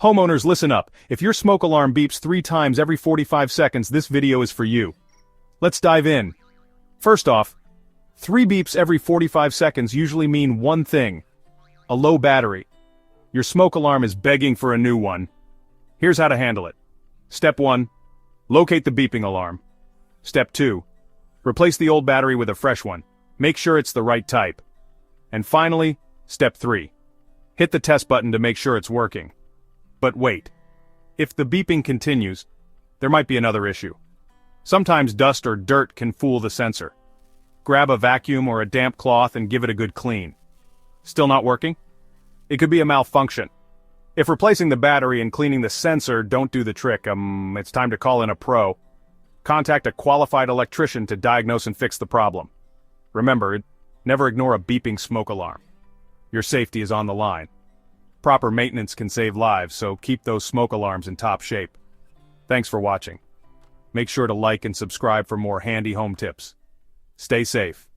Homeowners, listen up. If your smoke alarm beeps 3 times every 45 seconds, this video is for you. Let's dive in. First off, 3 beeps every 45 seconds usually mean one thing: a low battery. Your smoke alarm is begging for a new one. Here's how to handle it. Step 1. Locate the beeping alarm. Step 2. Replace the old battery with a fresh one. Make sure it's the right type. And finally, Step 3. Hit the test button to make sure it's working. But wait. If the beeping continues, there might be another issue. Sometimes dust or dirt can fool the sensor. Grab a vacuum or a damp cloth and give it a good clean. Still not working? It could be a malfunction. If replacing the battery and cleaning the sensor don't do the trick, it's time to call in a pro. Contact a qualified electrician to diagnose and fix the problem. Remember, never ignore a beeping smoke alarm. Your safety is on the line. Proper maintenance can save lives, so keep those smoke alarms in top shape. Thanks for watching. Make sure to like and subscribe for more handy home tips. Stay safe.